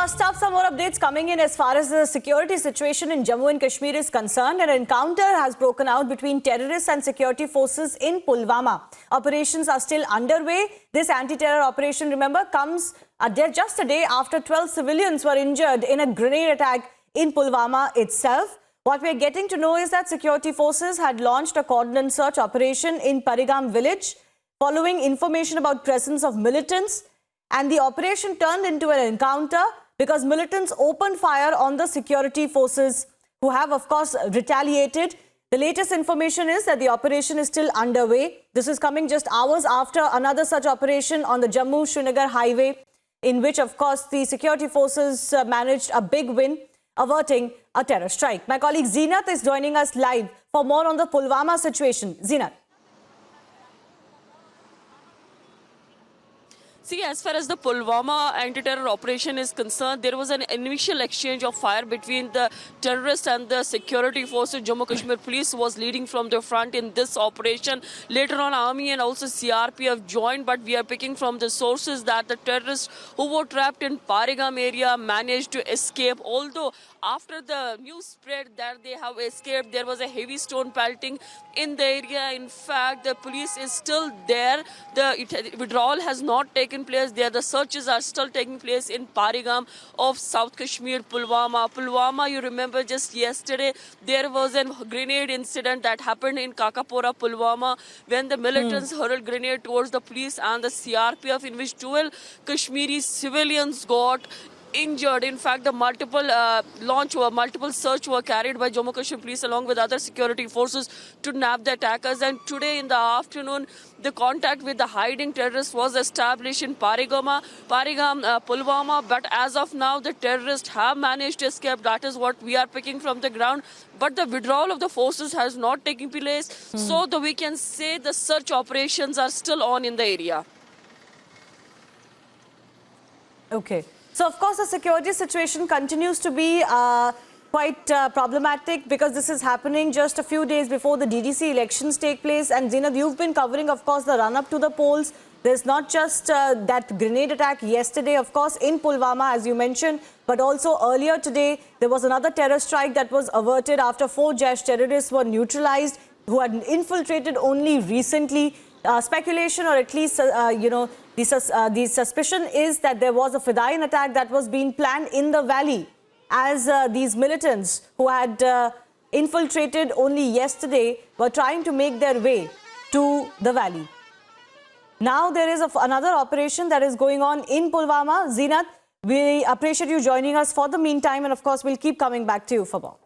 First up, some more updates coming in as far as the security situation in Jammu and Kashmir is concerned. An encounter has broken out between terrorists and security forces in Pulwama. Operations are still underway. This anti-terror operation, remember, comes just a day after 12 civilians were injured in a grenade attack in Pulwama itself. What we're getting to know is that security forces had launched a cordon search operation in Parigam village following information about presence of militants. And the operation turned into an encounter because militants opened fire on the security forces who have, of course, retaliated. The latest information is that the operation is still underway. This is coming just hours after another such operation on the Jammu-Srinagar highway, in which, of course, the security forces managed a big win, averting a terror strike. My colleague Zeenat is joining us live for more on the Pulwama situation. Zeenat. See, as far as the Pulwama anti-terror operation is concerned, there was an initial exchange of fire between the terrorists and the security forces. Jammu Kashmir Police was leading from the front in this operation. Later on, Army and also CRPF joined, but we are picking from the sources that the terrorists who were trapped in Parigam area managed to escape. Although after the news spread that they have escaped, there was a heavy stone pelting in the area. In fact, the police is still there. The withdrawal has not taken place there. The searches are still taking place in Parigam of South Kashmir, Pulwama. Pulwama, you remember just yesterday, there was a grenade incident that happened in Kakapura, Pulwama, when the militants hurled grenade towards the police and the CRPF, in which 12 Kashmiri civilians got injured. In fact, the multiple search were carried by Jammu Kashmir Police along with other security forces to nab the attackers. And today in the afternoon, the contact with the hiding terrorists was established in Parigam, Pulwama. But as of now, the terrorists have managed to escape. That is what we are picking from the ground. But the withdrawal of the forces has not taken place. So we can say the search operations are still on in the area. Okay. So, of course, the security situation continues to be quite problematic because this is happening just a few days before the DDC elections take place. And Zeenat, you've been covering, of course, the run-up to the polls. There's not just that grenade attack yesterday, of course, in Pulwama, as you mentioned, but also earlier today, there was another terror strike that was averted after 4 Jaish terrorists were neutralized who had infiltrated only recently. Speculation, or at least, the suspicion is that there was a Fedayeen attack that was being planned in the valley as these militants who had infiltrated only yesterday were trying to make their way to the valley. Now there is another operation that is going on in Pulwama. Zeenat, we appreciate you joining us for the meantime, and of course we'll keep coming back to you for more.